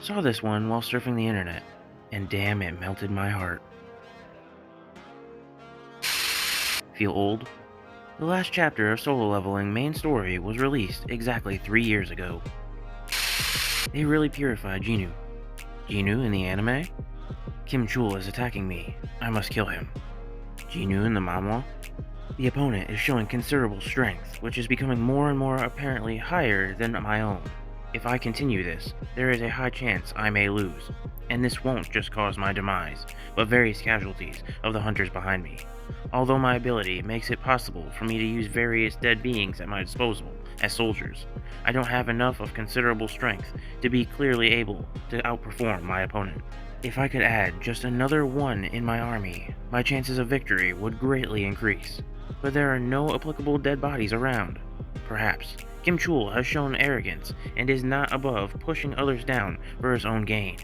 Saw this one while surfing the internet, and damn, it melted my heart. Feel old? The last chapter of Solo Leveling main story was released exactly 3 years ago. They really purified Jeju. Jeju in the anime? Kim Chul is attacking me. I must kill him. Jeju in the manhwa? The opponent is showing considerable strength, which is becoming more and more apparently higher than my own. If I continue this, there is a high chance I may lose, and this won't just cause my demise, but various casualties of the hunters behind me. Although my ability makes it possible for me to use various dead beings at my disposal as soldiers, I don't have enough of considerable strength to be clearly able to outperform my opponent. If I could add just another one in my army, my chances of victory would greatly increase. But there are no applicable dead bodies around. Perhaps Kim Chul has shown arrogance and is not above pushing others down for his own gain.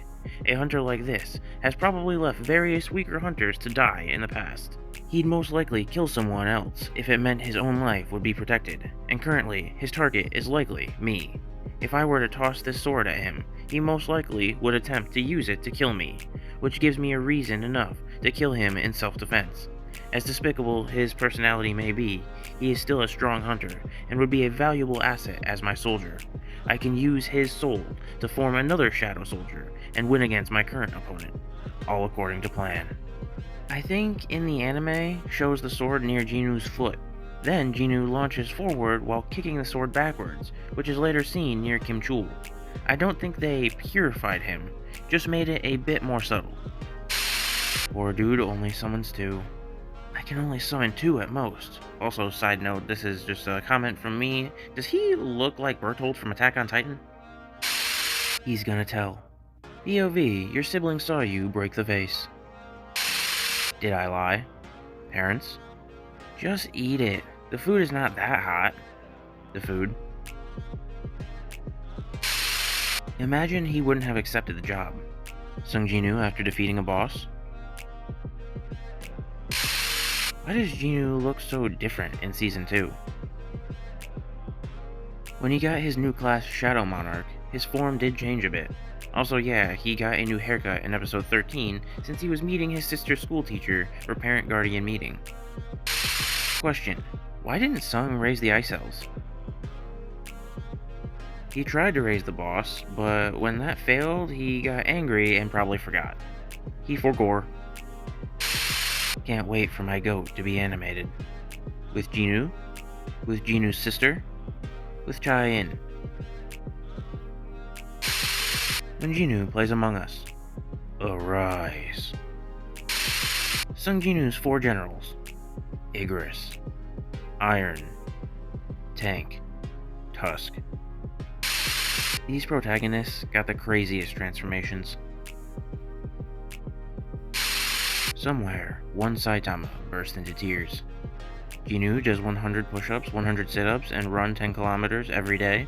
A hunter like this has probably left various weaker hunters to die in the past. He'd most likely kill someone else if it meant his own life would be protected, and currently his target is likely me. If I were to toss this sword at him, he most likely would attempt to use it to kill me, which gives me a reason enough to kill him in self-defense. As despicable his personality may be, he is still a strong hunter and would be a valuable asset as my soldier. I can use his soul to form another shadow soldier and win against my current opponent, all according to plan. I think in the anime shows the sword near Jinu's foot. Then Jeju launches forward while kicking the sword backwards, which is later seen near Kim Chul. I don't think they purified him, just made it a bit more subtle. Poor dude only summons 2. I can only summon 2 at most. Also, side note, this is just a comment from me. Does he look like Bertold from Attack on Titan? He's gonna tell. POV, your sibling saw you break the vase. Did I lie? Parents? Just eat it. The food is not that hot. The food. Imagine he wouldn't have accepted the job. Sung Jinu after defeating a boss. Why does Jinu look so different in Season 2? When he got his new class Shadow Monarch, his form did change a bit. Also, yeah, he got a new haircut in episode 13 since he was meeting his sister's school teacher for parent-guardian meeting. Question: why didn't Sung raise the ice cells? He tried to raise the boss, but when that failed, he got angry and probably forgot. He forgore. Can't wait for my goat to be animated. With Jinu? With Jinu's sister? With Chai-in? When Jinu plays Among Us. Arise. Sung Jinu's 4 generals. Igris, Iron, Tank, Tusk. These protagonists got the craziest transformations. Somewhere, one Saitama burst into tears. Jinu does 100 push-ups, 100 sit-ups, and run 10 kilometers every day.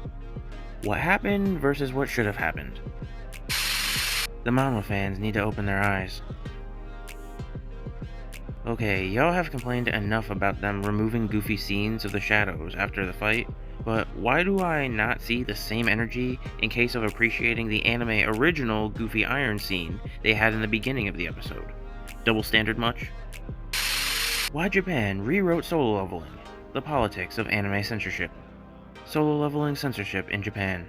What happened versus what should have happened? The Manhwa fans need to open their eyes. Okay, y'all have complained enough about them removing goofy scenes of the shadows after the fight, but why do I not see the same energy in case of appreciating the anime original Goofy Iron scene they had in the beginning of the episode? Double standard much? Why Japan rewrote Solo Leveling, the politics of anime censorship. Solo Leveling censorship in Japan.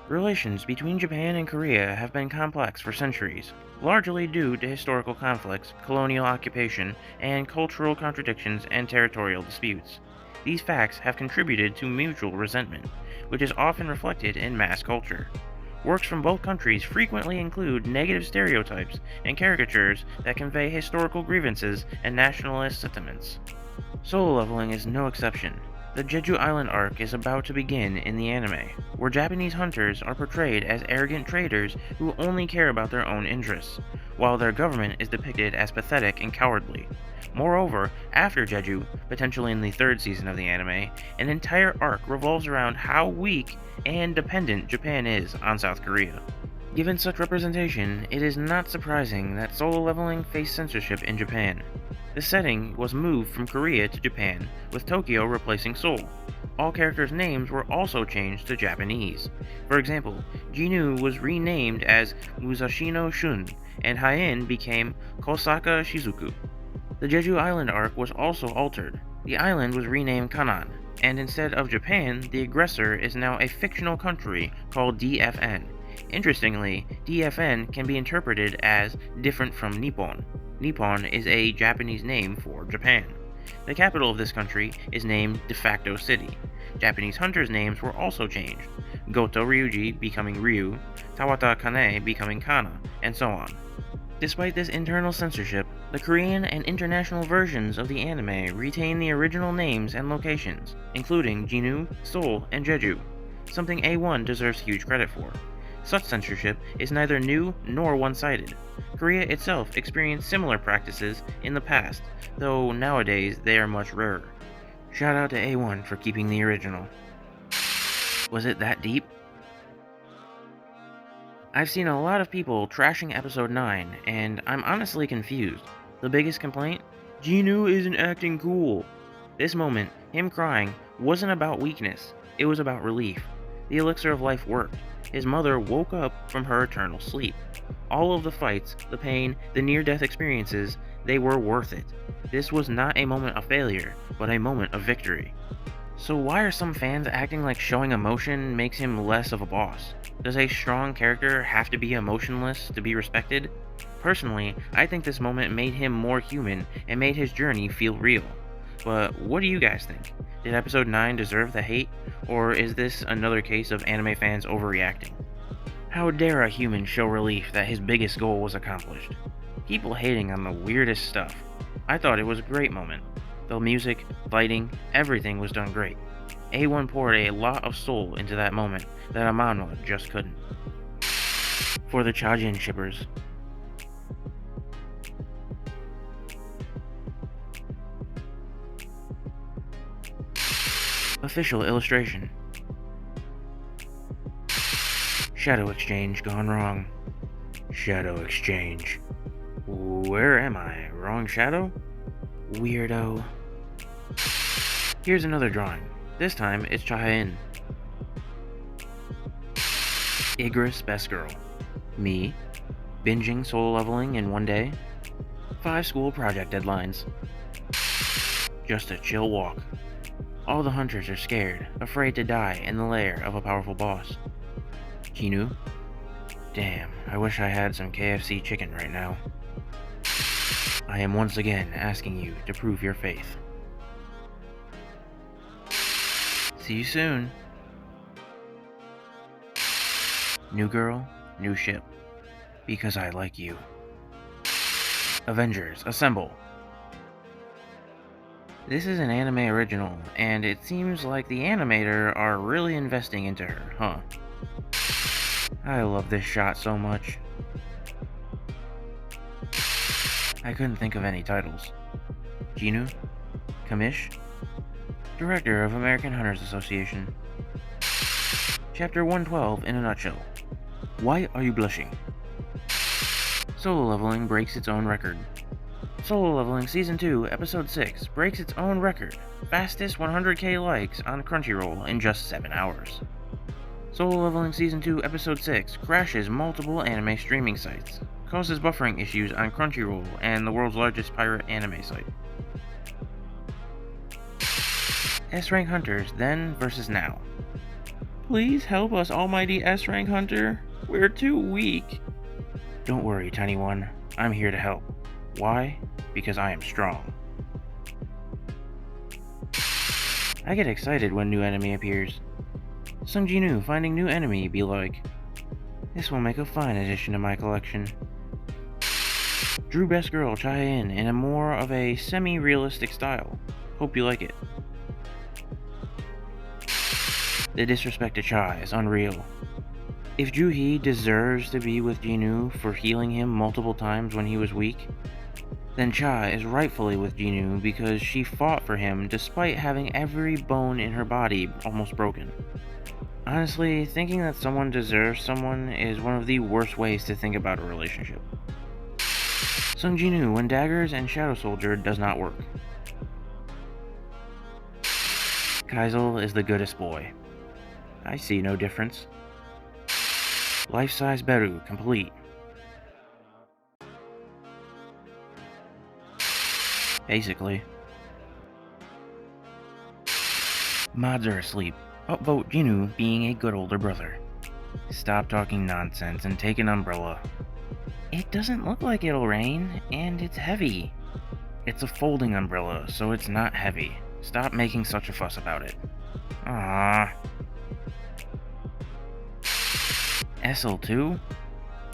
Relations between Japan and Korea have been complex for centuries, largely due to historical conflicts, colonial occupation, and cultural contradictions and territorial disputes. These facts have contributed to mutual resentment, which is often reflected in mass culture. Works from both countries frequently include negative stereotypes and caricatures that convey historical grievances and nationalist sentiments. Solo Leveling is no exception. The Jeju Island arc is about to begin in the anime, where Japanese hunters are portrayed as arrogant traders who only care about their own interests, while their government is depicted as pathetic and cowardly. Moreover, after Jeju, potentially in the 3rd season of the anime, an entire arc revolves around how weak and dependent Japan is on South Korea. Given such representation, it is not surprising that Solo Leveling faced censorship in Japan. The setting was moved from Korea to Japan, with Tokyo replacing Seoul. all characters' names were also changed to Japanese. For example, Jinu was renamed as Musashino Shun, and Hien became Kosaka Shizuku. The Jeju Island arc was also altered. The island was renamed Kanan, and instead of Japan, the aggressor is now a fictional country called DFN. Interestingly, DFN can be interpreted as different from Nippon. Nippon is a Japanese name for Japan. The capital of this country is named de facto city. Japanese hunters' names were also changed, Goto Ryuji becoming Ryu, Tawata Kane becoming Kana, and so on. Despite this internal censorship, the Korean and international versions of the anime retain the original names and locations, including Jinu, Seoul, and Jeju, something A1 deserves huge credit for. Such censorship is neither new nor one-sided. Korea itself experienced similar practices in the past, though nowadays they are much rarer. Shout out to A1 for keeping the original. Was it that deep? I've seen a lot of people trashing episode 9, and I'm honestly confused. The biggest complaint? Jinu isn't acting cool. This moment, him crying, wasn't about weakness, it was about relief. The elixir of life worked. His mother woke up from her eternal sleep. All of the fights, the pain, the near-death experiences, they were worth it. This was not a moment of failure, but a moment of victory. So why are some fans acting like showing emotion makes him less of a boss? Does a strong character have to be emotionless to be respected? Personally, I think this moment made him more human and made his journey feel real. But what do you guys think? Did episode 9 deserve the hate, or is this another case of anime fans overreacting? How dare a human show relief that his biggest goal was accomplished? People hating on the weirdest stuff. I thought it was a great moment. The music, fighting, everything was done great. A1 poured a lot of soul into that moment that a manhwa just couldn't. For the Chajin shippers. Official illustration. Shadow exchange gone wrong. Shadow exchange. Where am I? Wrong shadow? Weirdo. Here's another drawing. This time it's Chahain. Igris best girl. Me. Binging solo leveling in one day. 5 school project deadlines. Just a chill walk. All the hunters are scared, afraid to die in the lair of a powerful boss. Jinu? Damn, I wish I had some KFC chicken right now. I am once again asking you to prove your faith. See you soon. New girl, new ship. Because I like you. Avengers, assemble! This is an anime original, and it seems like the animator are really investing into her, huh? I love this shot so much. I couldn't think of any titles. Jinu? Kamish? Director of American Hunters Association. Chapter 112 in a nutshell. Why are you blushing? Solo leveling breaks its own record. Solo Leveling Season 2, Episode 6 breaks its own record, fastest 100k likes on Crunchyroll in just 7 hours. Solo Leveling Season 2, Episode 6 crashes multiple anime streaming sites, causes buffering issues on Crunchyroll and the world's largest pirate anime site. S-Rank Hunters Then versus Now. Please help us, almighty S-Rank Hunter. We're too weak. Don't worry, tiny one. I'm here to help. Why? Because I am strong. I get excited when new enemy appears. Sung Ji-nu finding new enemy be like, this will make a fine addition to my collection. Drew Best Girl Chae-in a more of a semi-realistic style. Hope you like it. The disrespect to Chai is unreal. If Ju-hee deserves to be with Ji-nu for healing him multiple times when he was weak, then Cha is rightfully with Ji-nu because she fought for him despite having every bone in her body almost broken. Honestly, thinking that someone deserves someone is one of the worst ways to think about a relationship. Sung Ji-nu when daggers and Shadow Soldier does not work. Kaisel is the goodest boy. I see no difference. Life-size Beru complete. Basically. Mods are asleep. Upvote Jinu being a good older brother. Stop talking nonsense and take an umbrella. It doesn't look like it'll rain, and it's heavy. It's a folding umbrella, so it's not heavy. Stop making such a fuss about it. Ah. SL2?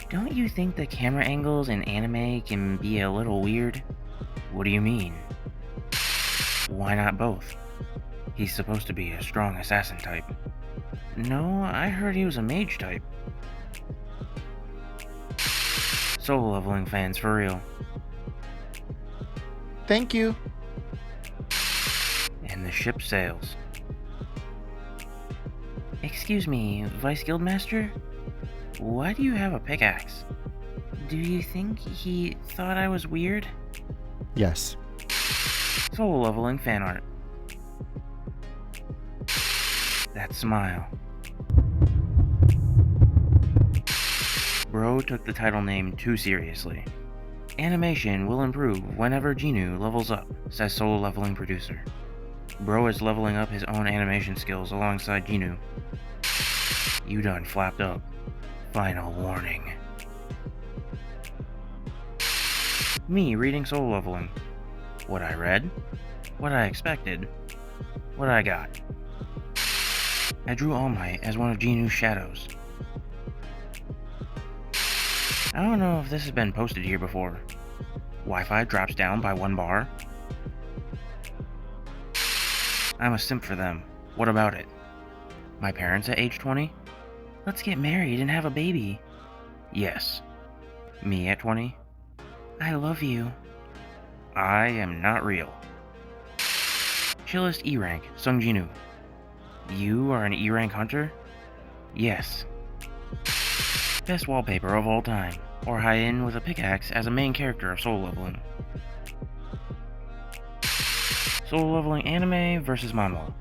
Don't you think the camera angles in anime can be a little weird? What do you mean? Why not both? He's supposed to be a strong assassin type. No, I heard he was a mage type. Solo leveling fans for real. Thank you. And the ship sails. Excuse me, Vice Guildmaster? Why do you have a pickaxe? Do you think he thought I was weird? Yes. Solo leveling fan art. That smile. Bro took the title name too seriously. Animation will improve whenever Jinu levels up, says solo leveling producer. Bro is leveling up his own animation skills alongside Jinu. You done flapped up. Final warning. Me reading solo leveling. What I read, what I expected, what I got. I drew All Might as one of Jinu's shadows. I don't know if this has been posted here before. Wi-Fi drops down by 1 bar. I'm a simp for them. What about it? My parents at age 20? Let's get married and have a baby. Yes. Me at 20? I love you. I am not real. Chillest E rank, Sung Jinu. You are an E rank hunter? Yes. Best wallpaper of all time, or high-end with a pickaxe as a main character of solo leveling. Solo leveling anime versus manhwa.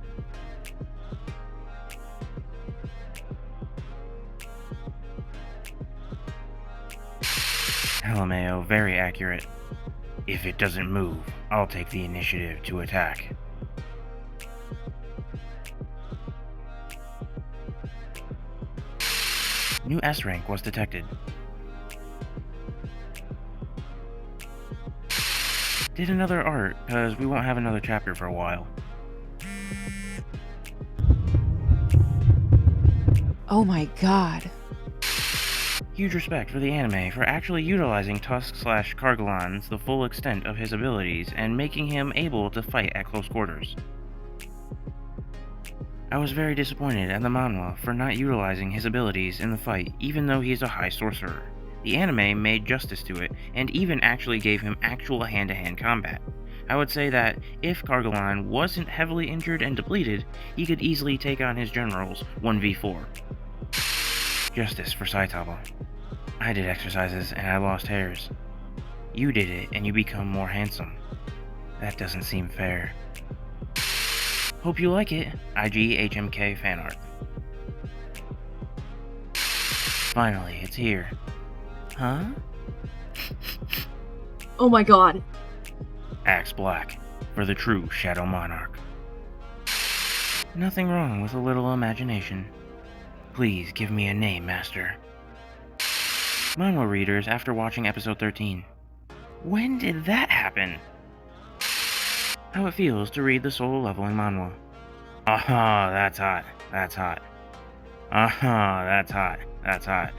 LMAO, very accurate. If it doesn't move, I'll take the initiative to attack. New S rank was detected. Did another art, cause we won't have another chapter for a while. Oh my god. Huge respect for the anime for actually utilizing Tusk/Kargalan's the full extent of his abilities and making him able to fight at close quarters. I was very disappointed at the manhwa for not utilizing his abilities in the fight even though he is a high sorcerer. The anime made justice to it and even actually gave him actual hand-to-hand combat. I would say that if Kargalan wasn't heavily injured and depleted, he could easily take on his generals 1v4. Justice for Saitama. I did exercises and I lost hairs. You did it and you become more handsome. That doesn't seem fair. Hope you like it, IGHMK fanart. Finally, it's here. Huh? Oh my god. Axe Black, for the true Shadow Monarch. Nothing wrong with a little imagination. Please give me a name, Master. Manhwa readers after watching episode 13. When did that happen? How it feels to read the solo leveling manhwa. Aha, that's hot, that's hot. Aha, that's hot, that's hot.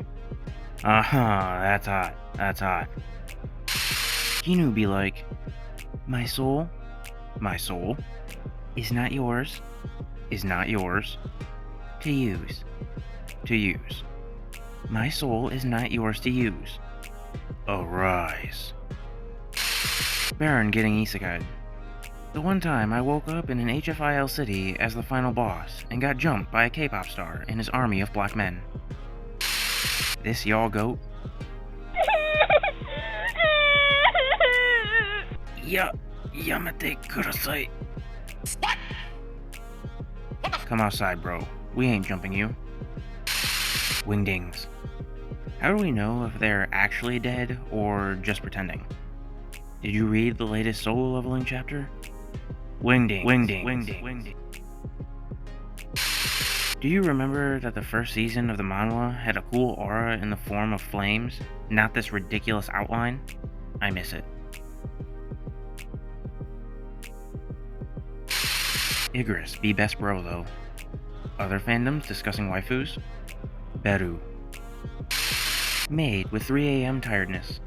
Aha, that's hot, that's hot. Jinu be like, my soul, is not yours, to use, My soul is not yours to use. Arise. Baron getting isekai'd. The one time I woke up in an HFIL city as the final boss and got jumped by a K-pop star and his army of black men. This y'all goat? Yamete kudasai. Come outside, bro. We ain't jumping you. Wingdings. How do we know if they're actually dead or just pretending? Did you read the latest solo leveling chapter? Wingdings. Do you remember that the first season of the manhwa had a cool aura in the form of flames, not this ridiculous outline? I miss it. Igris, be best bro though. Other fandoms discussing waifus? Beru. Maid with 3 AM tiredness.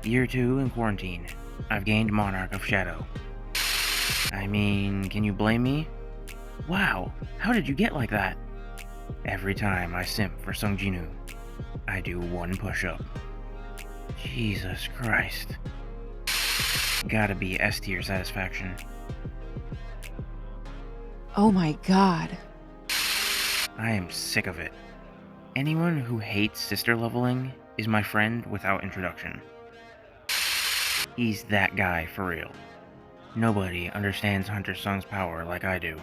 Year 2 in quarantine. I've gained Monarch of Shadow. I mean, can you blame me? Wow, how did you get like that? Every time I simp for Sung Jinu, I do 1 push-up. Jesus Christ. Gotta be S tier satisfaction. Oh my god. I am sick of it. Anyone who hates sister leveling is my friend without introduction. He's that guy for real. Nobody understands Hunter Sung's power like I do.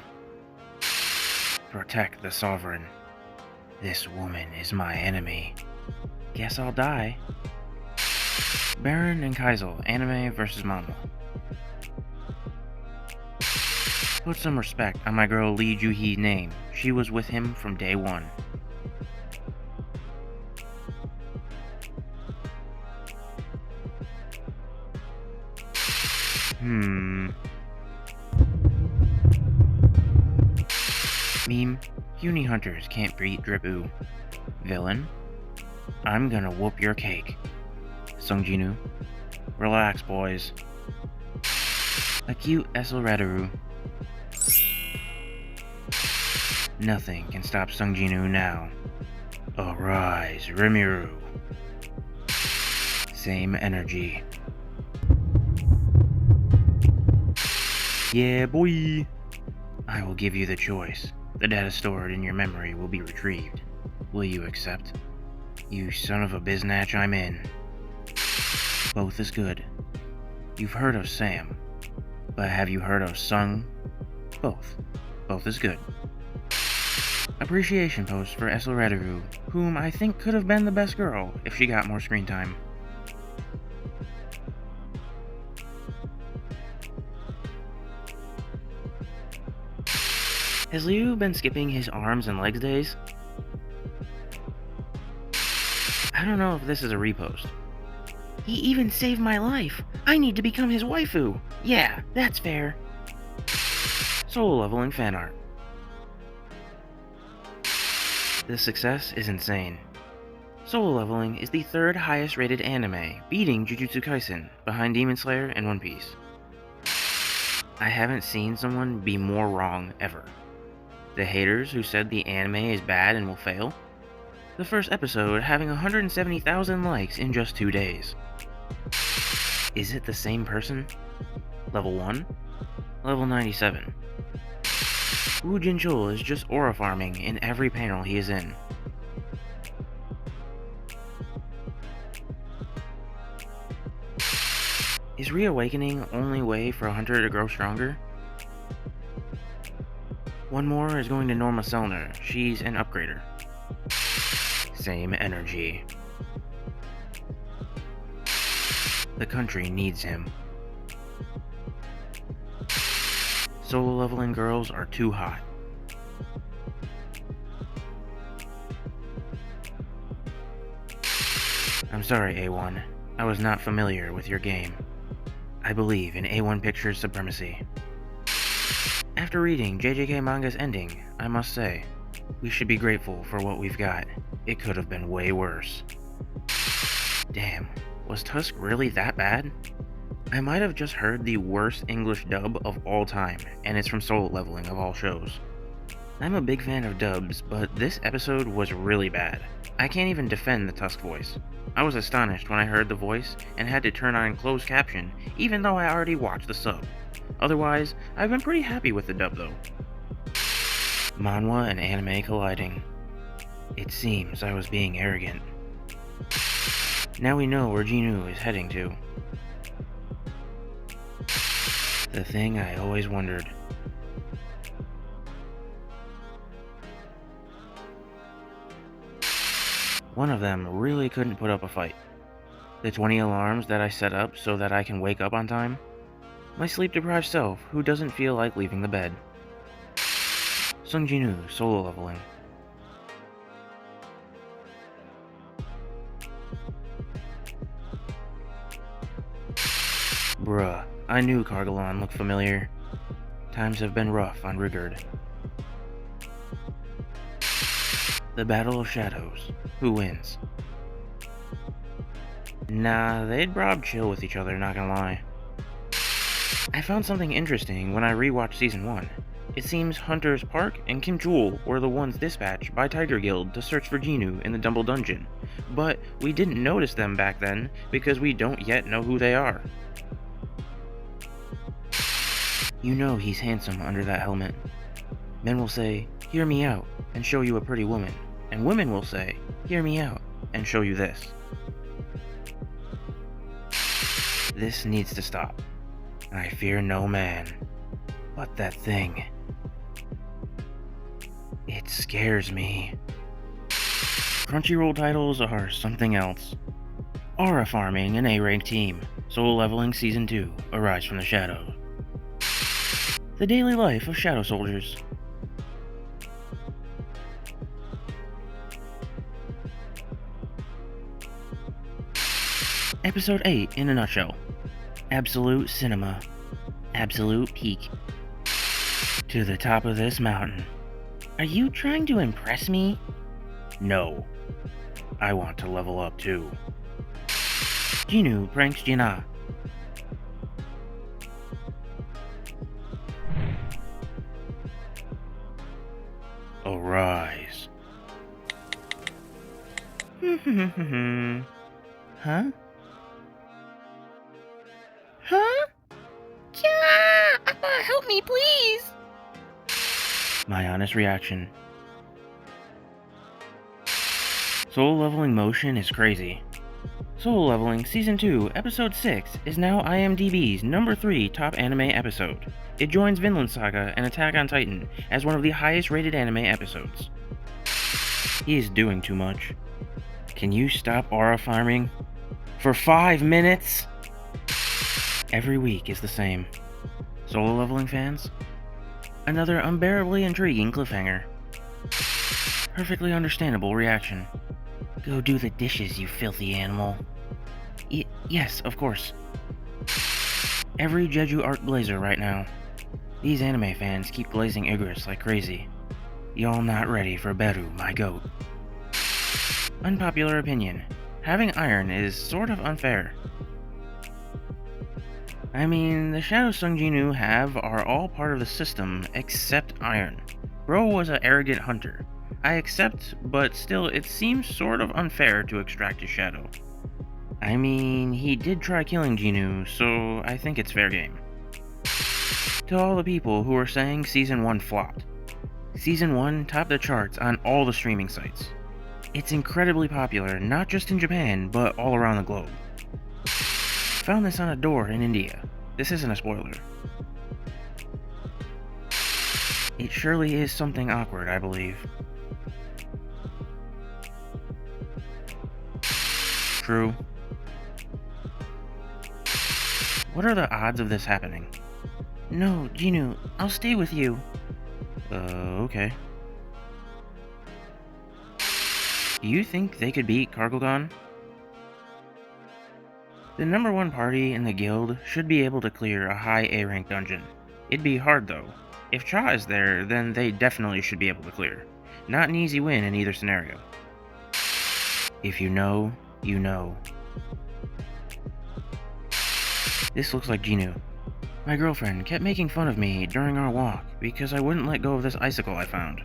Protect the Sovereign. This woman is my enemy. Guess I'll die. Baron and Kaisel, anime versus manhwa. Put some respect on my girl Lee Ju-hee's name. She was with him from day 1. Meme, puny hunters can't beat Drip-oo. Villain, I'm gonna whoop your cake. Sung Jinu, relax boys. Acute Eselradaru. Nothing can stop Sung Jinu now. Arise, Rimuru. Same energy. Yeah, boy! I will give you the choice. The data stored in your memory will be retrieved. Will you accept? You son of a biznatch, I'm in. Both is good. You've heard of Sam, but have you heard of Sung? Both. Both is good. Appreciation post for Eselradaru, whom I think could have been the best girl if she got more screen time. Has Liu been skipping his arms and legs days? I don't know if this is a repost. He even saved my life. I need to become his waifu. Yeah, that's fair. Solo leveling fan art. This success is insane. Solo leveling is the 3rd highest rated anime, beating Jujutsu Kaisen, behind Demon Slayer and One Piece. I haven't seen someone be more wrong ever. The haters who said the anime is bad and will fail? The first episode having 170,000 likes in just 2 days. Is it the same person? Level 1? Level 97. Wu Jinchul is just aura farming in every panel he is in. Is reawakening only way for a hunter to grow stronger? One more is going to Norma Selner. She's an upgrader. Same energy. The country needs him. Solo leveling girls are too hot. I'm sorry, A1. I was not familiar with your game. I believe in A1 Pictures' supremacy. After reading JJK manga's ending, I must say, we should be grateful for what we've got. It could have been way worse. Damn, was Tusk really that bad? I might have just heard the worst English dub of all time, and it's from Solo Leveling of all shows. I'm a big fan of dubs, but this episode was really bad. I can't even defend the Tusk voice. I was astonished when I heard the voice and had to turn on closed caption, even though I already watched the sub. Otherwise, I've been pretty happy with the dub though. Manhwa and anime colliding. It seems I was being arrogant. Now we know where Jinu is heading to. The thing I always wondered. One of them really couldn't put up a fight. The 20 alarms that I set up so that I can wake up on time. My sleep-deprived self who doesn't feel like leaving the bed. Sung Ji-nu solo leveling. Bruh, I knew Cargalon looked familiar. Times have been rough on Rigurd. The Battle of Shadows. Who wins? Nah, they'd prob chill with each other, not gonna lie. I found something interesting when I rewatched Season 1. It seems Hunter's Park and Kim Jewel were the ones dispatched by Tiger Guild to search for Ji-nu in the Dumble Dungeon, but we didn't notice them back then because we don't yet know who they are. You know he's handsome under that helmet. Men will say, "Hear me out," and show you a pretty woman, and women will say, "Hear me out," and show you this. This needs to stop. I fear no man, but that thing. It scares me. Crunchyroll titles are something else. Aura farming an A-rank team. Solo leveling Season 2. Arise from the Shadow. The daily life of shadow soldiers. Episode 8 in a nutshell. Absolute cinema. Absolute peak. To the top of this mountain. Are you trying to impress me? No. I want to level up too. Ji-nu pranks Jina. Arise. Huh? Huh? Help me, please! My honest reaction. Solo leveling motion is crazy. Solo Leveling Season 2, Episode 6 is now IMDb's number 3 top anime episode. It joins Vinland Saga and Attack on Titan as one of the highest rated anime episodes. He is doing too much. Can you stop aura farming? For 5 minutes? Every week is the same. Solo Leveling fans? Another unbearably intriguing cliffhanger. Perfectly understandable reaction. Go do the dishes, you filthy animal. Yes, of course. Every Jeju art blazer right now. These anime fans keep glazing Igris like crazy. Y'all not ready for Beru, my goat. Unpopular opinion. Having iron is sort of unfair. I mean, the shadows Sung Ji-nu have are all part of the system except iron. Bro was an arrogant hunter. I accept, but still it seems sort of unfair to extract his shadow. I mean, he did try killing Ji-nu, so I think it's fair game. To all the people who are saying Season 1 flopped. Season 1 topped the charts on all the streaming sites. It's incredibly popular, not just in Japan, but all around the globe. Found this on a door in India. This isn't a spoiler. It surely is something awkward, I believe. True. What are the odds of this happening? No, Ji-nu, I'll stay with you. Okay. Do you think they could beat Cargalgon? The number 1 party in the guild should be able to clear a high A-rank dungeon. It'd be hard though. If Cha is there, then they definitely should be able to clear. Not an easy win in either scenario. If you know, you know. This looks like Ji-nu. My girlfriend kept making fun of me during our walk because I wouldn't let go of this icicle I found.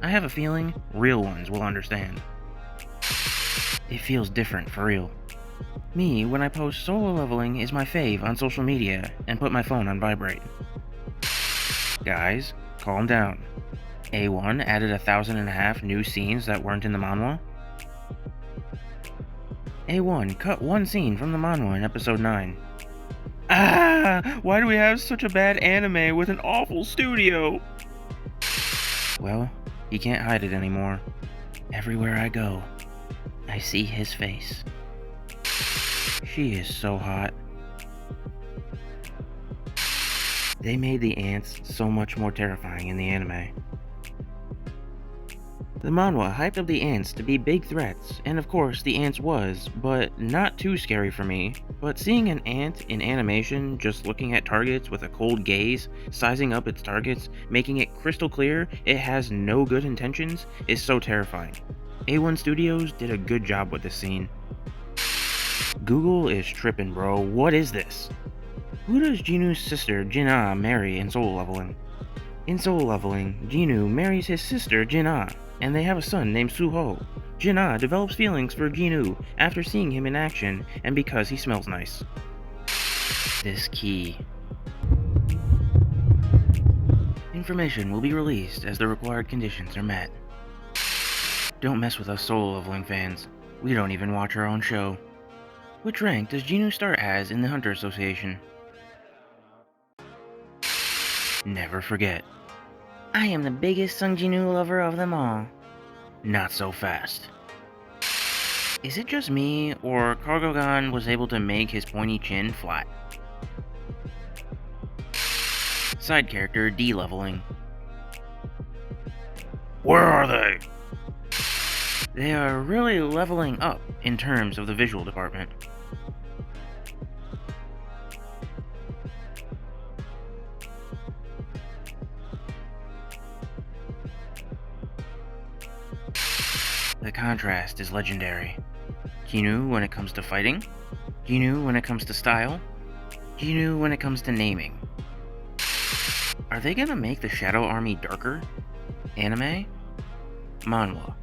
I have a feeling real ones will understand. It feels different for real. Me, when I post solo leveling, is my fave on social media and put my phone on vibrate. Guys, calm down. A1 added 1,500 new scenes that weren't in the manhwa. A1 cut one scene from the manhwa in episode 9. Why do we have such a bad anime with an awful studio? Well, you can't hide it anymore. Everywhere I go, I see his face. She is so hot. They made the ants so much more terrifying in the anime. The manhwa hyped up the ants to be big threats, and of course the ants was, but not too scary for me. But seeing an ant in animation just looking at targets with a cold gaze, sizing up its targets, making it crystal clear it has no good intentions, is so terrifying. A1 Studios did a good job with this scene. Google is tripping, bro. What is this? Who does Jinu's sister Jin-ah marry in Soul Leveling? In Soul Leveling, Jinu marries his sister Jin-ah, and they have a son named Suho. Jin-ah develops feelings for Jinu after seeing him in action and because he smells nice. This key. Information will be released as the required conditions are met. Don't mess with us Soul Leveling fans. We don't even watch our own show. Which rank does Jinu start as in the Hunter Association? Never forget. I am the biggest Sung Jinu lover of them all. Not so fast. Is it just me, or Cargogan was able to make his pointy chin flat? Side character D-leveling. Where are they? They are really leveling up in terms of the visual department. The contrast is legendary. Jinu when it comes to fighting, Jinu when it comes to style, Jinu when it comes to naming. Are they gonna make the Shadow Army darker? Anime? Manhwa.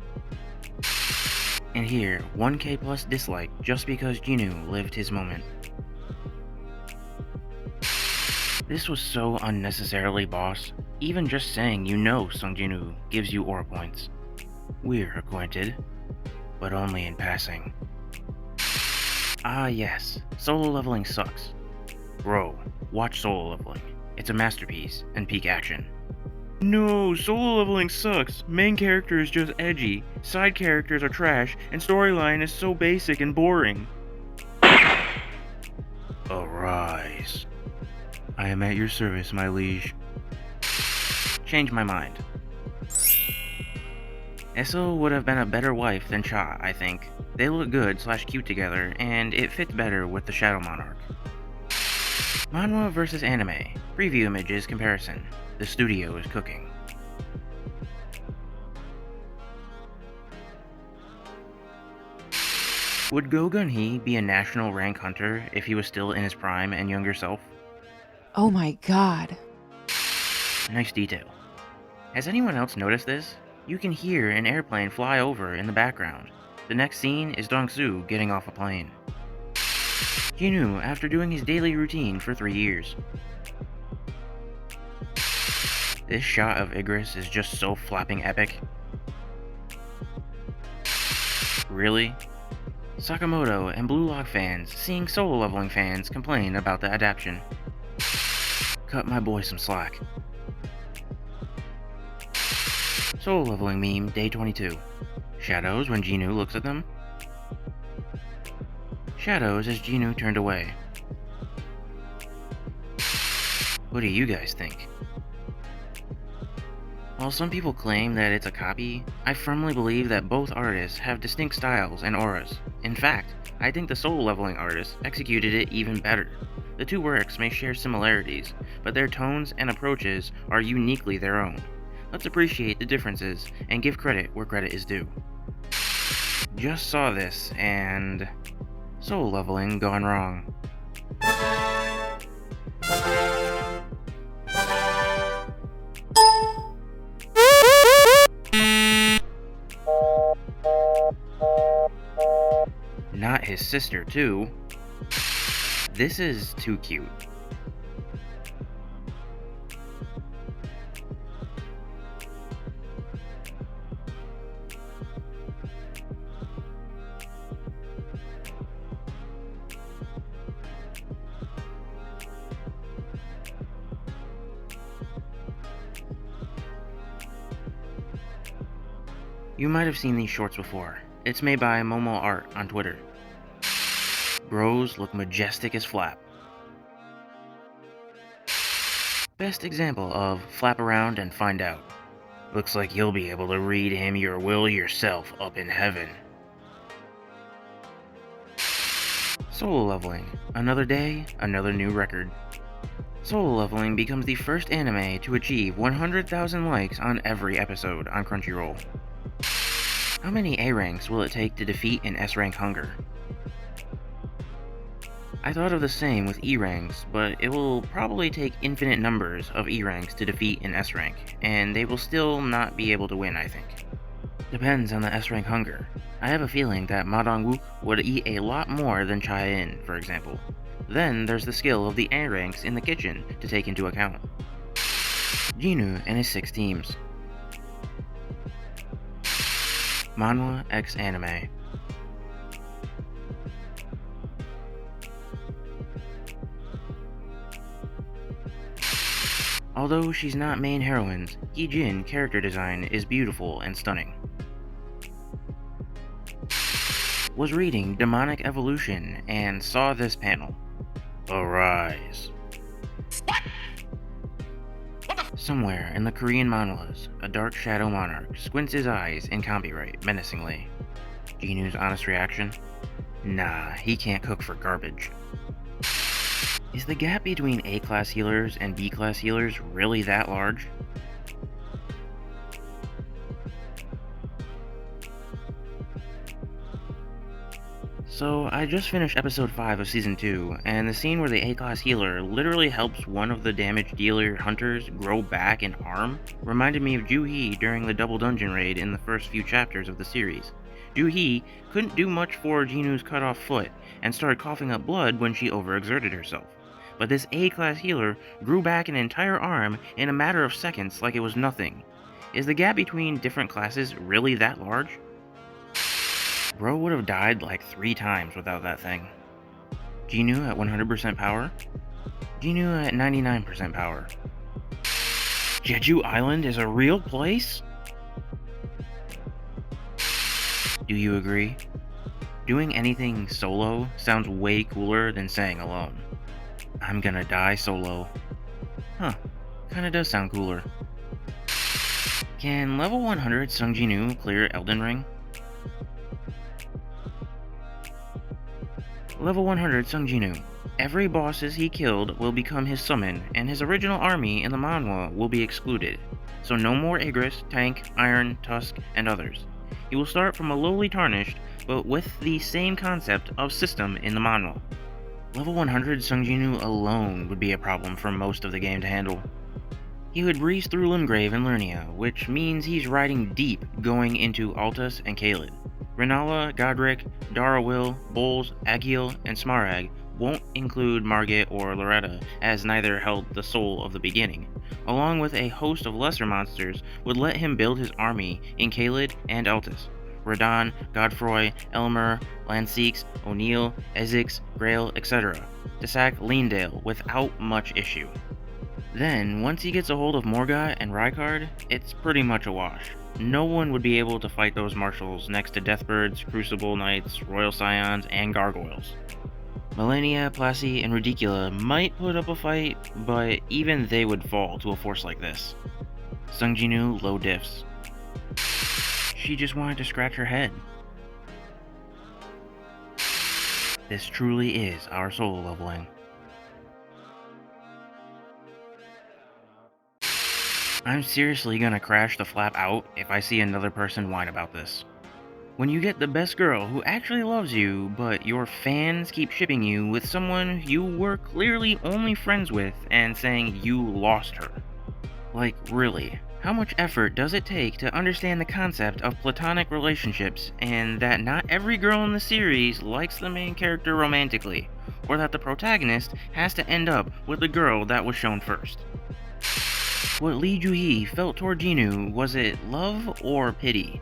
And here, 1k plus dislike just because Jinu lived his moment. This was so unnecessarily boss. Even just saying you know Sung Jinu gives you aura points. We're acquainted, but only in passing. Ah yes, solo leveling sucks. Bro, watch Solo Leveling. It's a masterpiece and peak action. No, solo leveling sucks. Main character is just edgy, side characters are trash, and storyline is so basic and boring. Arise. I am at your service, my liege. Change my mind. Esso would have been a better wife than Cha, I think. They look good / cute together, and it fits better with the Shadow Monarch. Manhwa vs anime. Preview images comparison. The studio is cooking. Would Go Gun-hee be a national rank hunter if he was still in his prime and younger self? Oh my god. Nice detail. Has anyone else noticed this? You can hear an airplane fly over in the background. The next scene is Dong-soo getting off a plane. Jinu after doing his daily routine for 3 years. This shot of Igris is just so flapping epic. Really? Sakamoto and Blue Lock fans seeing Solo Leveling fans complain about the adaptation. Cut my boy some slack. Solo Leveling meme day 22. Shadows when Jinu looks at them. Shadows as Jinu turned away. What do you guys think? While some people claim that it's a copy, I firmly believe that both artists have distinct styles and auras. In fact, I think the Soul Leveling artist executed it even better. The two works may share similarities, but their tones and approaches are uniquely their own. Let's appreciate the differences and give credit where credit is due. Just saw this and... Soul Leveling gone wrong. Not his sister, too. This is too cute. You might have seen these shorts before. It's made by Momo Art on Twitter. Bros look majestic as Flap. Best example of flap around and find out. Looks like you'll be able to read him your will yourself up in heaven. Solo leveling. Another day, another new record. Solo leveling becomes the first anime to achieve 100,000 likes on every episode on Crunchyroll. How many A ranks will it take to defeat an S rank hunger? I thought of the same with E ranks, but it will probably take infinite numbers of E ranks to defeat an S rank, and they will still not be able to win, I think. Depends on the S rank hunger. I have a feeling that Ma Dong-wook would eat a lot more than Chai-in, for example. Then there's the skill of the A ranks in the kitchen to take into account. Jeju and his 6 teams. Manhwa x Anime. Although she's not main heroines, Hee-jin character design is beautiful and stunning. Was reading Demonic Evolution and saw this panel. Arise. Somewhere in the Korean manhwas, a dark shadow monarch squints his eyes in copyright menacingly. Jinu's honest reaction? Nah, he can't cook for garbage. Is the gap between A-class healers and B-class healers really that large? So, I just finished episode 5 of season 2, and the scene where the A-class healer literally helps one of the damage dealer hunters grow back an arm reminded me of Ju-hee during the double dungeon raid in the first few chapters of the series. Ju-hee couldn't do much for Jinu's cut off foot and started coughing up blood when she overexerted herself. But this A-class healer grew back an entire arm in a matter of seconds like it was nothing. Is the gap between different classes really that large? Bro would have died like 3 times without that thing. Jinu at 100% power? Jinu at 99% power. Jeju Island is a real place? Do you agree? Doing anything solo sounds way cooler than saying alone. I'm gonna die solo. Huh, kinda does sound cooler. Can level 100 Sung Jinu clear Elden Ring? Level 100 Sung Jinu. Every bosses he killed will become his summon, and his original army in the manhwa will be excluded. So no more Igris, Tank, Iron, Tusk, and others. He will start from a lowly tarnished, but with the same concept of system in the manhwa. Level 100 Sung Jinu alone would be a problem for most of the game to handle. He would breeze through Limgrave and Lernia, which means he's riding deep going into Altus and Caelid. Renala, Godric, Darawil, Bowls, Agiel, and Smarag won't include Margit or Loretta, as neither held the soul of the beginning, along with a host of lesser monsters would let him build his army in Caelid and Altus. Radon, Godfroy, Elmer, Lanseeks, O'Neill, Ezix, Grail, etc. to sack Leendale without much issue. Then, once he gets a hold of Morgoth and Rykard, it's pretty much a wash. No one would be able to fight those marshals next to Deathbirds, Crucible Knights, Royal Scions, and Gargoyles. Malenia, Plassey, and Ridicula might put up a fight, but even they would fall to a force like this. Sung Jinu, low diffs. She just wanted to scratch her head. This truly is our solo leveling. I'm seriously gonna crash the flap out if I see another person whine about this. When you get the best girl who actually loves you, but your fans keep shipping you with someone you were clearly only friends with and saying you lost her. Like, really, how much effort does it take to understand the concept of platonic relationships and that not every girl in the series likes the main character romantically, or that the protagonist has to end up with the girl that was shown first? What Lee Ju-hee felt toward Jinu, was it love or pity?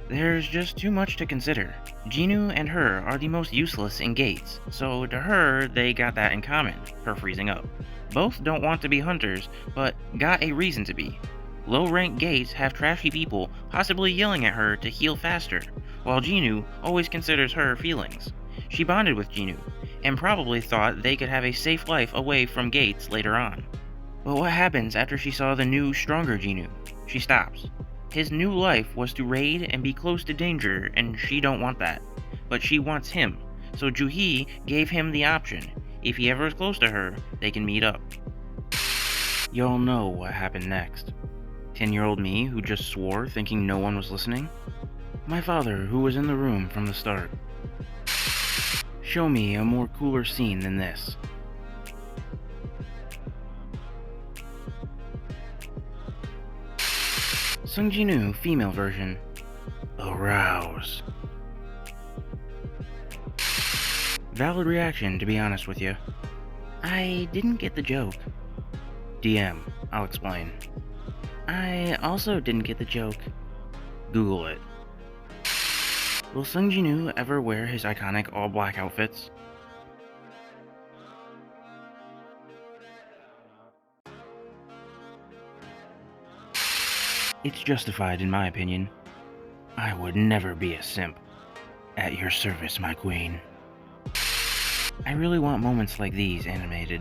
There's just too much to consider. Jinu and her are the most useless in Gates, so to her, they got that in common, her freezing up. Both don't want to be hunters, but got a reason to be. Low-rank gates have trashy people possibly yelling at her to heal faster, while Jinu always considers her feelings. She bonded with Jinu, and probably thought they could have a safe life away from gates later on. But what happens after she saw the new, stronger Jinu? She stops. His new life was to raid and be close to danger, and she don't want that. But she wants him, so Juhi gave him the option. If he ever is close to her, they can meet up. Y'all know what happened next. 10-year-old me who just swore thinking no one was listening? My father who was in the room from the start. Show me a more cooler scene than this. Sung Jinu, female version. Arouse. Valid reaction, to be honest with you. I didn't get the joke. DM, I'll explain. I also didn't get the joke. Google it. Will Sung Jinu ever wear his iconic all-black outfits? It's justified in my opinion. I would never be a simp. At your service, my queen. I really want moments like these animated.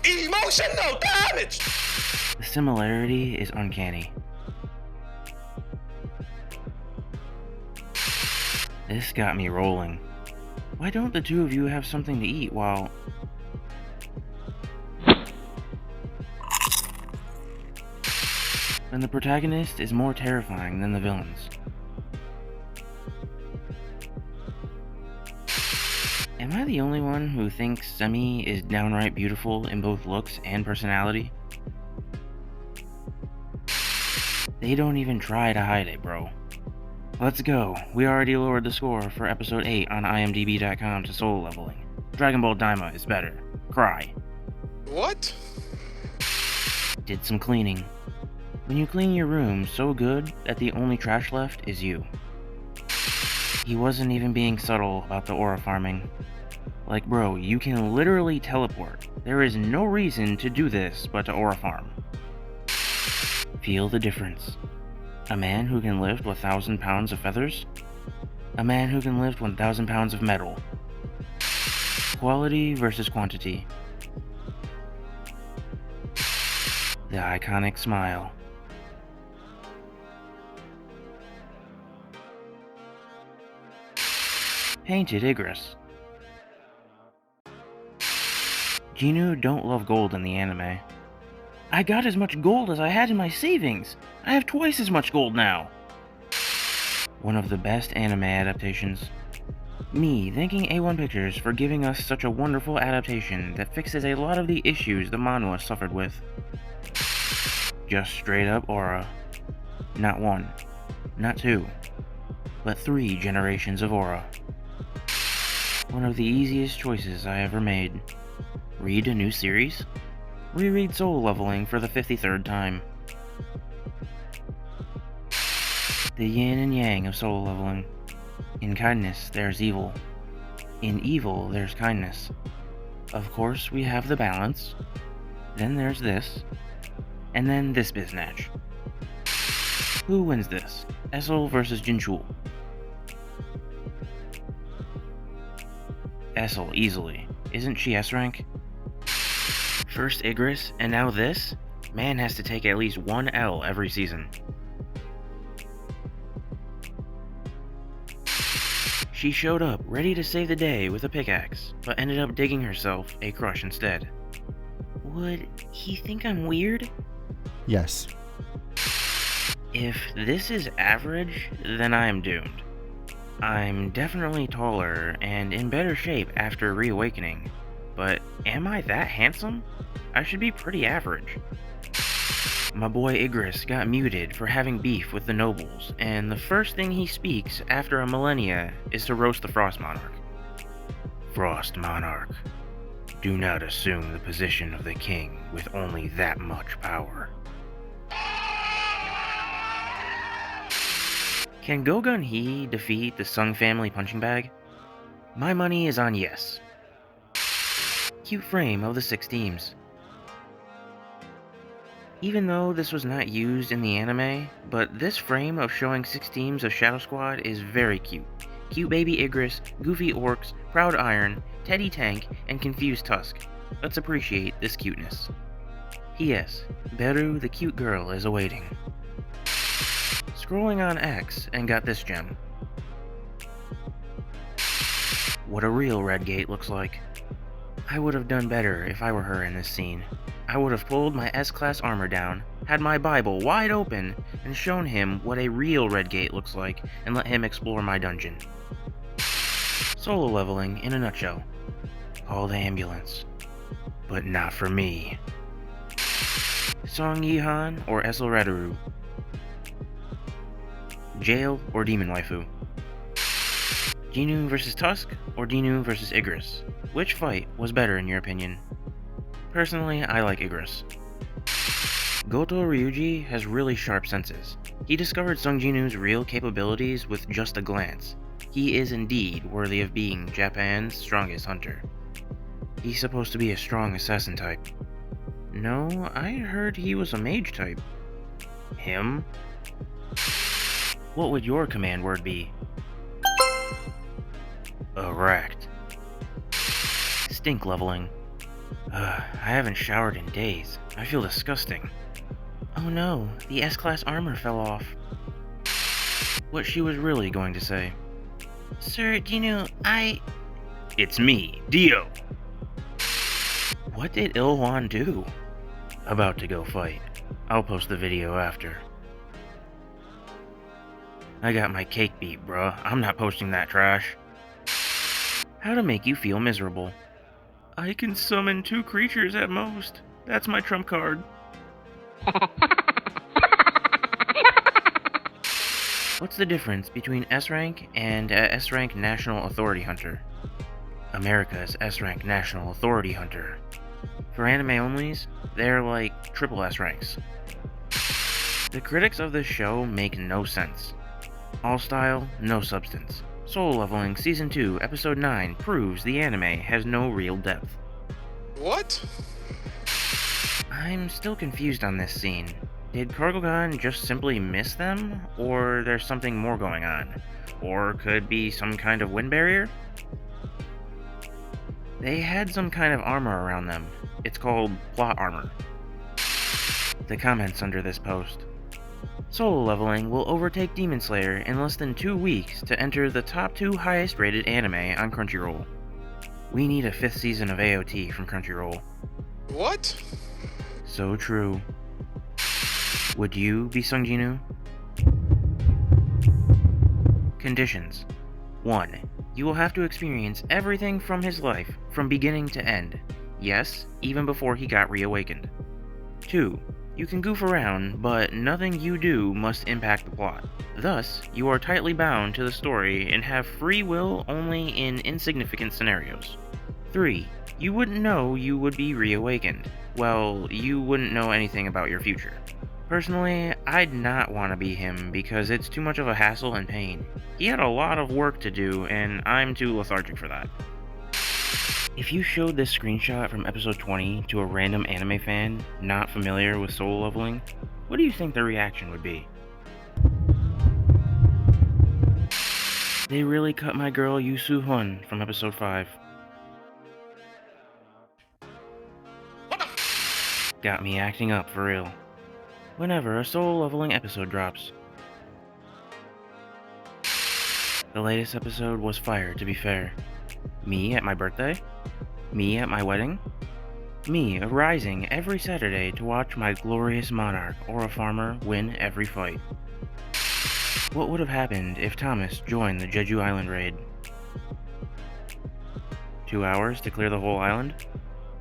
Emotional damage! The similarity is uncanny. This got me rolling. Why don't the two of you have something to eat while... And the protagonist is more terrifying than the villains. Am I the only one who thinks Semi is downright beautiful in both looks and personality? They don't even try to hide it, bro. Let's go. We already lowered the score for episode 8 on imdb.com to solo leveling. Dragon Ball Daima is better. Cry. What? Did some cleaning. When you clean your room so good that the only trash left is you. He wasn't even being subtle about the aura farming. Like, bro, you can literally teleport. There is no reason to do this but to aura farm. Feel the difference. A man who can lift 1,000 pounds of feathers? A man who can lift 1,000 pounds of metal. Quality versus quantity. The iconic smile. Painted Igris. Jinu don't love gold in the anime. I got as much gold as I had in my savings! I have twice as much gold now! One of the best anime adaptations. Me thanking A1 Pictures for giving us such a wonderful adaptation that fixes a lot of the issues the manhwa suffered with. Just straight up aura. Not one, not two, but 3 generations of aura. One of the easiest choices I ever made. Read a new series? Reread Soul Leveling for the 53rd time. The yin and yang of soul leveling. In kindness, there's evil. In evil, there's kindness. Of course, we have the balance. Then there's this. And then this biznatch. Who wins this? Essel versus Jinchul. Essel, easily. Isn't she S-rank? First Igris, and now this? Man has to take at least 1 L every season. She showed up, ready to save the day with a pickaxe, but ended up digging herself a crush instead. Would he think I'm weird? Yes. If this is average, then I am doomed. I'm definitely taller and in better shape after reawakening, but am I that handsome? I should be pretty average. My boy Igris got muted for having beef with the nobles, and the first thing he speaks after a millennia is to roast the Frost Monarch. Frost Monarch. Do not assume the position of the king with only that much power. Can Gogun Hee defeat the Sung family punching bag? My money is on yes. Cute frame of the 6 teams. Even though this was not used in the anime, but this frame of showing 6 teams of Shadow Squad is very cute. Cute baby Igris, goofy orcs, proud Iron, Teddy Tank, and confused Tusk. Let's appreciate this cuteness. P.S. Beru the cute girl is awaiting. Scrolling on X and got this gem. What a real Redgate looks like. I would have done better if I were her in this scene. I would have pulled my S-Class armor down, had my Bible wide open, and shown him what a real Redgate looks like and let him explore my dungeon. Solo leveling in a nutshell. Call the ambulance. But not for me. Song Yihan or Essel Radaru? Jail or Demon Waifu? Jeju vs Tusk or Jeju vs Igris? Which fight was better in your opinion? Personally, I like Igris. Goto Ryuji has really sharp senses. He discovered Sung Jinu's real capabilities with just a glance. He is indeed worthy of being Japan's strongest hunter. He's supposed to be a strong assassin type. No, I heard he was a mage type. Him? What would your command word be? Erect. Stink leveling. I haven't showered in days. I feel disgusting. Oh no, the S-Class armor fell off. What she was really going to say. Sir Jeju, It's me, Dio! What did Ilwan do? About to go fight. I'll post the video after. I got my cake beat, bruh. I'm not posting that trash. How to make you feel miserable. I can summon 2 creatures at most. That's my trump card. What's the difference between S-Rank and S-Rank National Authority Hunter? America's S-Rank National Authority Hunter. For anime onlys, they're like triple S ranks. The critics of this show make no sense. All style, no substance. Soul Leveling Season 2, Episode 9 proves the anime has no real depth. What? I'm still confused on this scene. Did Cargogan just simply miss them? Or there's something more going on? Or could be some kind of wind barrier? They had some kind of armor around them. It's called plot armor. The comments under this post. Solo leveling will overtake Demon Slayer in less than 2 weeks to enter the top 2 highest rated anime on Crunchyroll. We need a 5th season of AOT from Crunchyroll. What? So true. Would you be Sung Jinu? Conditions. 1. You will have to experience everything from his life, from beginning to end. Yes, even before he got reawakened. 2. You can goof around, but nothing you do must impact the plot. Thus, you are tightly bound to the story and have free will only in insignificant scenarios. 3. You wouldn't know you would be reawakened. Well, you wouldn't know anything about your future. Personally, I'd not want to be him because it's too much of a hassle and pain. He had a lot of work to do, and I'm too lethargic for that. If you showed this screenshot from episode 20 to a random anime fan not familiar with soul leveling, what do you think their reaction would be? They really cut my girl Yu Soo-hun from episode 5. Got me acting up for real. Whenever a soul leveling episode drops. The latest episode was fire, to be fair. Me at my birthday? Me at my wedding? Me arising every Saturday to watch my glorious monarch or a farmer win every fight. What would have happened if Thomas joined the Jeju Island raid? 2 hours to clear the whole island?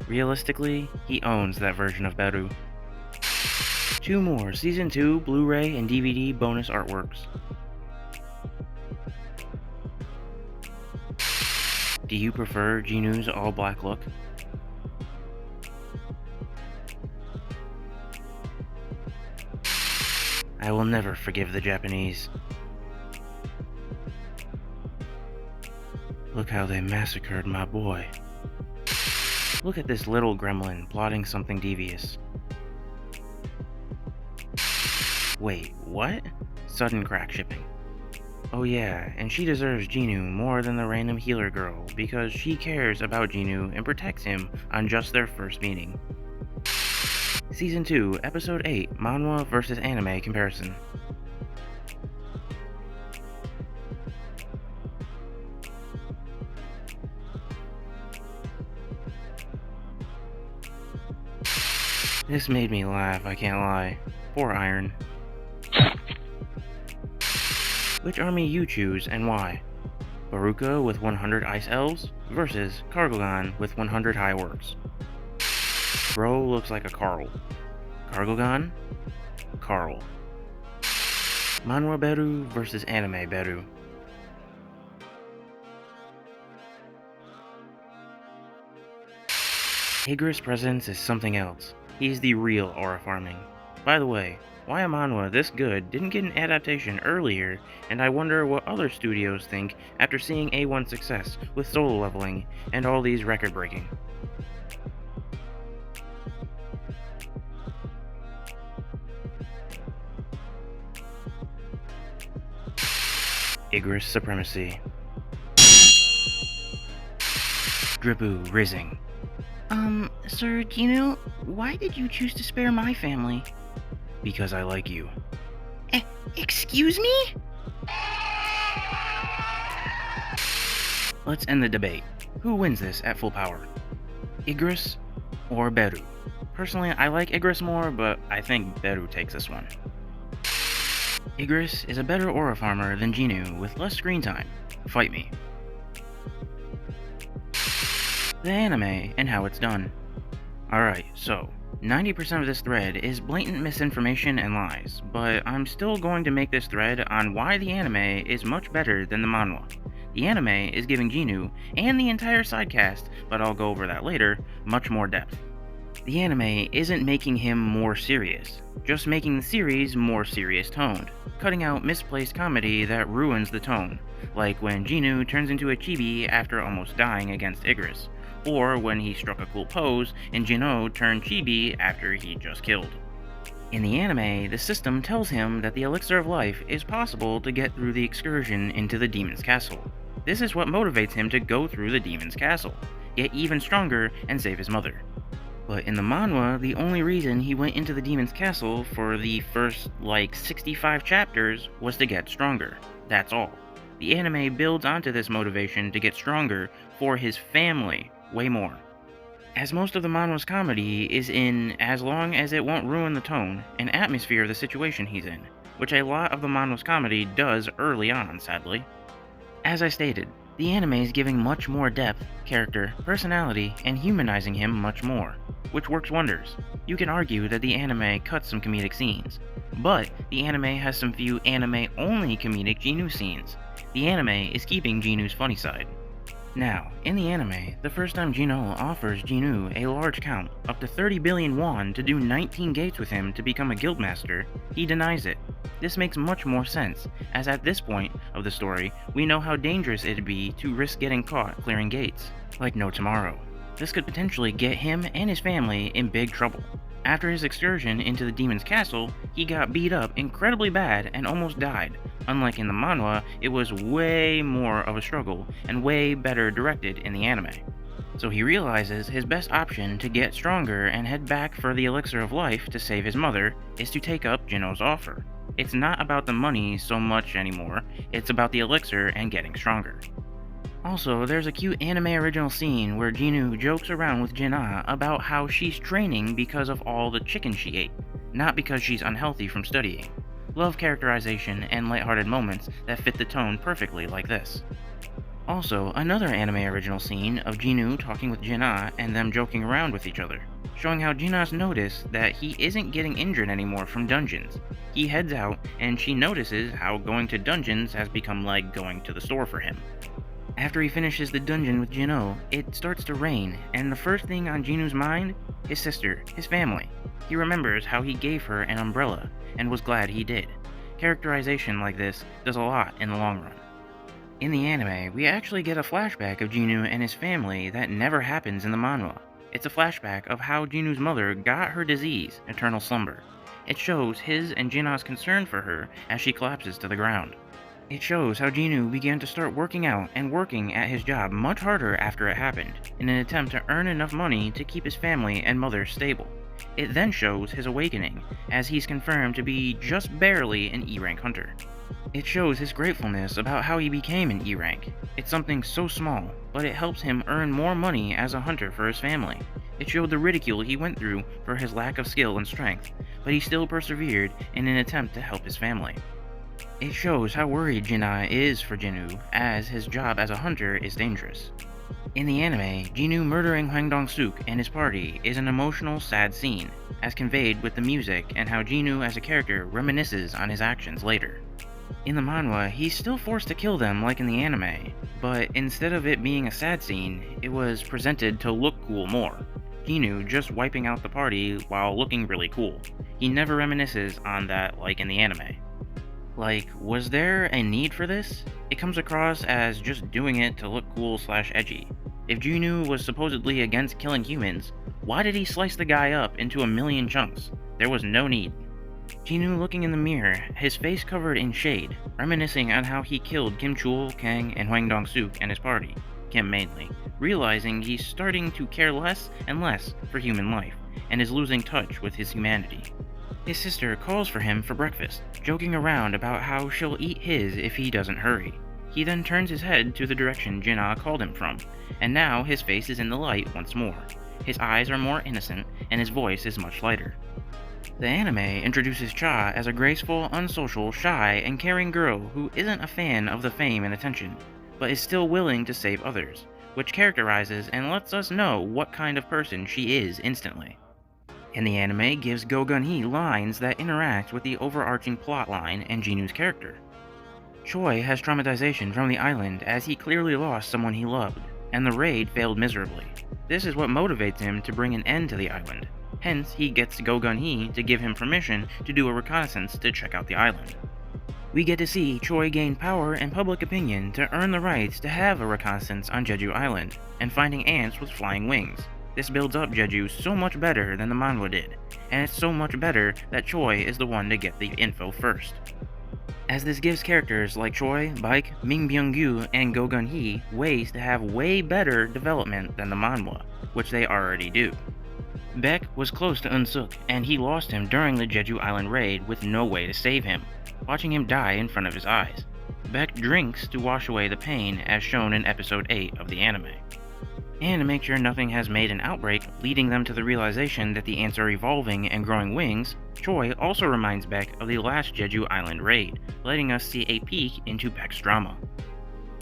Realistically, he owns that version of Beru. 2 more Season 2 Blu-ray and DVD bonus artworks. Do you prefer Jinu's all-black look? I will never forgive the Japanese. Look how they massacred my boy. Look at this little gremlin plotting something devious. Wait, what? Sudden crack shipping. Oh yeah, and she deserves Jeju more than the random healer girl because she cares about Jeju and protects him on just their first meeting. Season 2, Episode 8, Manhwa vs. Anime Comparison. This made me laugh, I can't lie. Poor Iron. Which army you choose and why? Baruka with 100 Ice Elves versus Cargogan with 100 High Orcs. Bro looks like a Carl. Cargogan? Carl. Manhwa Beru versus Anime Beru. Igris' presence is something else. He's the real aura farming. By the way, why a manhwa this good didn't get an adaptation earlier, and I wonder what other studios think after seeing A1's success with solo leveling and all these record breaking. Igris supremacy. Dribu Rising. Sir Jeju, why did you choose to spare my family? Because I like you. Excuse me? Let's end the debate. Who wins this at full power? Igris or Beru? Personally, I like Igris more, but I think Beru takes this one. Igris is a better aura farmer than Jeju with less screen time. Fight me. The anime and how it's done. Alright, so 90% of this thread is blatant misinformation and lies, but I'm still going to make this thread on why the anime is much better than the manhwa. The anime is giving Jeju, and the entire sidecast, but I'll go over that later, much more depth. The anime isn't making him more serious, just making the series more serious toned, cutting out misplaced comedy that ruins the tone, like when Jeju turns into a chibi after almost dying against Igris, or when he struck a cool pose and Jino turned chibi after he just killed. In the anime, the system tells him that the elixir of life is possible to get through the excursion into the demon's castle. This is what motivates him to go through the demon's castle, get even stronger, and save his mother. But in the manhwa, the only reason he went into the demon's castle for the first, 65 chapters was to get stronger. That's all. The anime builds onto this motivation to get stronger for his family way more. As most of the manhwa's comedy is in as long as it won't ruin the tone and atmosphere of the situation he's in, which a lot of the manhwa's comedy does early on, sadly. As I stated, the anime is giving much more depth, character, personality, and humanizing him much more, which works wonders. You can argue that the anime cuts some comedic scenes, but the anime has some few anime-only comedic Jeju scenes. The anime is keeping Jeju's funny side. Now, in the anime, the first time Jeju offers Jeju a large count, up to 30 billion won to do 19 gates with him to become a guildmaster, he denies it. This makes much more sense, as at this point of the story, we know how dangerous it'd be to risk getting caught clearing gates, like no tomorrow. This could potentially get him and his family in big trouble. After his excursion into the demon's castle, he got beat up incredibly bad and almost died. Unlike in the manhwa, it was way more of a struggle and way better directed in the anime. So he realizes his best option to get stronger and head back for the elixir of life to save his mother is to take up Jino's offer. It's not about the money so much anymore, it's about the elixir and getting stronger. Also, there's a cute anime original scene where Jeju jokes around with Jin-Ah about how she's training because of all the chicken she ate, not because she's unhealthy from studying. Love characterization and lighthearted moments that fit the tone perfectly like this. Also, another anime original scene of Jeju talking with Jin-Ah and them joking around with each other, showing how Jin-Ah's noticed that he isn't getting injured anymore from dungeons. He heads out and she notices how going to dungeons has become like going to the store for him. After he finishes the dungeon with Jino, it starts to rain, and the first thing on Jinu's mind? His sister, his family. He remembers how he gave her an umbrella, and was glad he did. Characterization like this does a lot in the long run. In the anime, we actually get a flashback of Jinu and his family that never happens in the manhwa. It's a flashback of how Jinu's mother got her disease, eternal slumber. It shows his and Jinna's concern for her as she collapses to the ground. It shows how Jinu began to start working out and working at his job much harder after it happened, in an attempt to earn enough money to keep his family and mother stable. It then shows his awakening, as he's confirmed to be just barely an E-rank hunter. It shows his gratefulness about how he became an E-rank. It's something so small, but it helps him earn more money as a hunter for his family. It showed the ridicule he went through for his lack of skill and strength, but he still persevered in an attempt to help his family. It shows how worried Jinna is for Jinu, as his job as a hunter is dangerous. In the anime, Jinu murdering Hwang Dong-suk and his party is an emotional, sad scene, as conveyed with the music and how Jinu as a character reminisces on his actions later. In the manhwa, he's still forced to kill them like in the anime, but instead of it being a sad scene, it was presented to look cool more. Jinu just wiping out the party while looking really cool. He never reminisces on that like in the anime. Like, was there a need for this? It comes across as just doing it to look cool/edgy. If Jinu was supposedly against killing humans, why did he slice the guy up into a million chunks? There was no need. Jinu looking in the mirror, his face covered in shade, reminiscing on how he killed Kim Chul, Kang, and Hwang Dong-suk and his party, Kim mainly, realizing he's starting to care less and less for human life, and is losing touch with his humanity. His sister calls for him for breakfast, joking around about how she'll eat his if he doesn't hurry. He then turns his head to the direction Jinna called him from, and now his face is in the light once more. His eyes are more innocent, and his voice is much lighter. The anime introduces Cha as a graceful, unsocial, shy, and caring girl who isn't a fan of the fame and attention, but is still willing to save others, which characterizes and lets us know what kind of person she is instantly. In the anime gives Go Gun-hee lines that interact with the overarching plotline and Jinu's character. Choi has traumatization from the island as he clearly lost someone he loved, and the raid failed miserably. This is what motivates him to bring an end to the island. Hence, he gets Go Gun-hee to give him permission to do a reconnaissance to check out the island. We get to see Choi gain power and public opinion to earn the rights to have a reconnaissance on Jeju Island, and finding ants with flying wings. This builds up Jeju so much better than the manhwa did, and it's so much better that Choi is the one to get the info first. As this gives characters like Choi, Baek, Min Byung-gyu, and Go Gun-hee ways to have way better development than the manhwa, which they already do. Baek was close to Eun-suk, and he lost him during the Jeju Island raid with no way to save him, watching him die in front of his eyes. Baek drinks to wash away the pain as shown in episode 8 of the anime. And to make sure nothing has made an outbreak, leading them to the realization that the ants are evolving and growing wings, Choi also reminds Baek of the last Jeju Island raid, letting us see a peek into Baek's drama.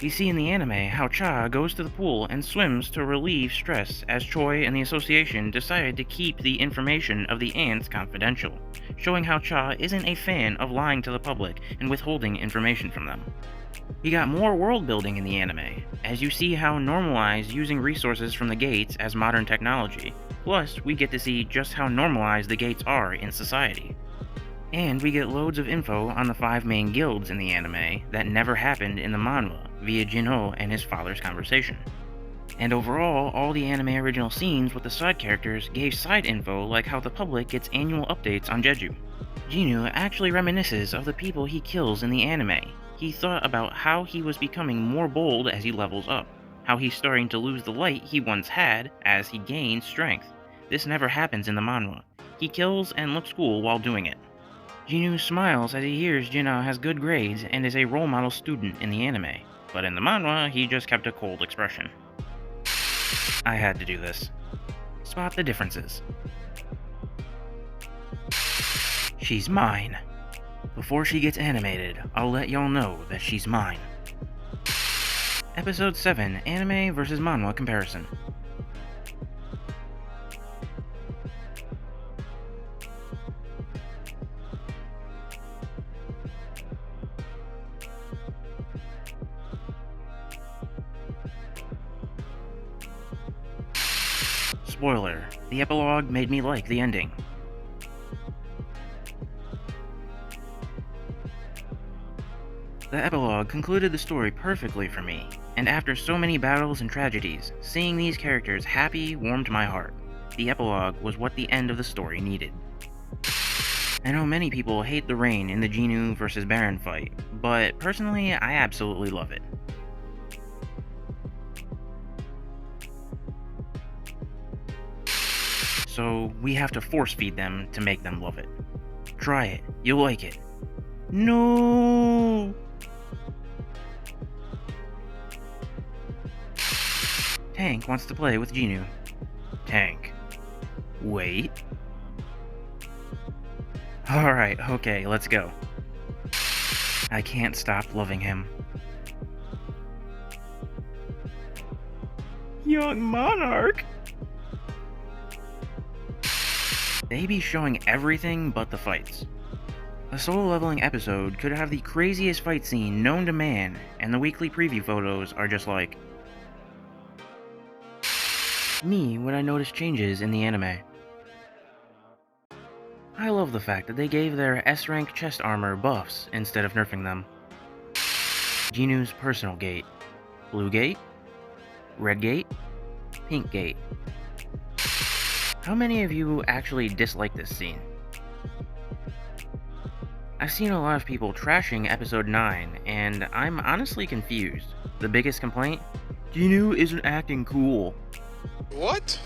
We see in the anime how Cha goes to the pool and swims to relieve stress as Choi and the association decided to keep the information of the ants confidential, showing how Cha isn't a fan of lying to the public and withholding information from them. We got more world building in the anime, as you see how normalized using resources from the gates as modern technology, plus we get to see just how normalized the gates are in society. And we get loads of info on the 5 main guilds in the anime that never happened in the manhwa via Jinho and his father's conversation. And overall, all the anime original scenes with the side characters gave side info like how the public gets annual updates on Jeju. Jinu actually reminisces of the people he kills in the anime. He thought about how he was becoming more bold as he levels up, how he's starting to lose the light he once had as he gains strength. This never happens in the manhwa. He kills and looks cool while doing it. Jinu smiles as he hears Jinna has good grades and is a role model student in the anime, but in the manhwa he just kept a cold expression. I had to do this. Spot the differences. She's mine. Before she gets animated, I'll let y'all know that she's mine. Episode 7, Anime vs. Manhwa Comparison. spoiler, the epilogue made me like the ending. The epilogue concluded the story perfectly for me, and after so many battles and tragedies, seeing these characters happy warmed my heart. The epilogue was what the end of the story needed. I know many people hate the rain in the Jeju vs. Baron fight, but personally, I absolutely love it. So we have to force feed them to make them love it. Try it, you'll like it. No! Tank wants to play with Jeju. Tank. Wait. Alright, okay, let's go. I can't stop loving him. Young Monarch! They be showing everything but the fights. A solo leveling episode could have the craziest fight scene known to man, and the weekly preview photos are just like me when I notice changes in the anime. I love the fact that they gave their S-rank chest armor buffs instead of nerfing them. Jinu's personal gate. Blue gate? Red gate? Pink gate. How many of you actually dislike this scene? I've seen a lot of people trashing episode 9, and I'm honestly confused. The biggest complaint? Jeju isn't acting cool. What?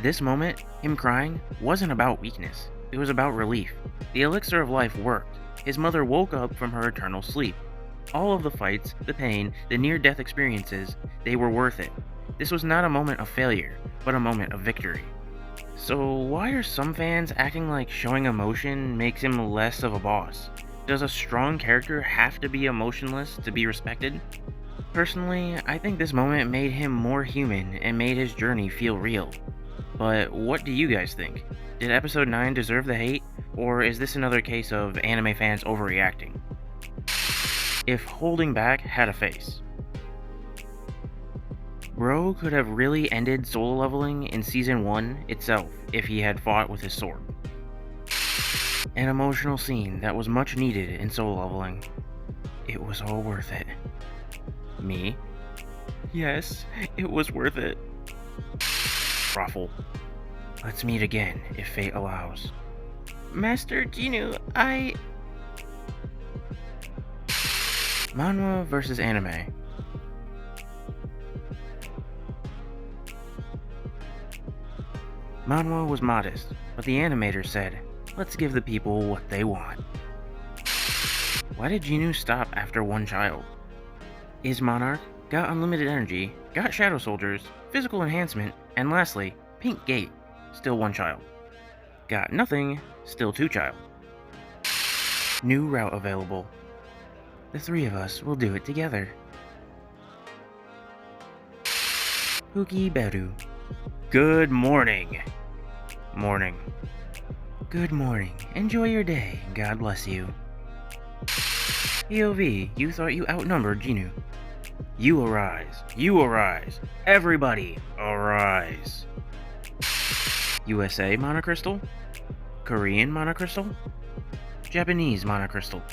This moment, him crying, wasn't about weakness. It was about relief. The elixir of life worked. His mother woke up from her eternal sleep. All of the fights, the pain, the near-death experiences, they were worth it. This was not a moment of failure, but a moment of victory. So why are some fans acting like showing emotion makes him less of a boss? Does a strong character have to be emotionless to be respected? Personally, I think this moment made him more human and made his journey feel real. But what do you guys think? Did episode 9 deserve the hate, or is this another case of anime fans overreacting? If holding back had a face. Bro could have really ended solo leveling in season 1 itself if he had fought with his sword. An emotional scene that was much needed in solo leveling. It was all worth it. Me? Yes, it was worth it. Ruffle. Let's meet again if fate allows. Master Jeju, Manhwa vs. anime. Manhwa was modest, but the animator said, let's give the people what they want. Why did Jeju stop after one child? Is Monarch, got unlimited energy, got shadow soldiers, physical enhancement, and lastly, pink gate, still one child. Got nothing, still two child. New route available. The three of us will do it together. Pookie Beru. Good morning. Morning. Good morning. Enjoy your day. God bless you. POV, you thought you outnumbered Jeju. You arise. You arise. Everybody, arise. USA monocrystal? Korean monocrystal? Japanese monocrystal?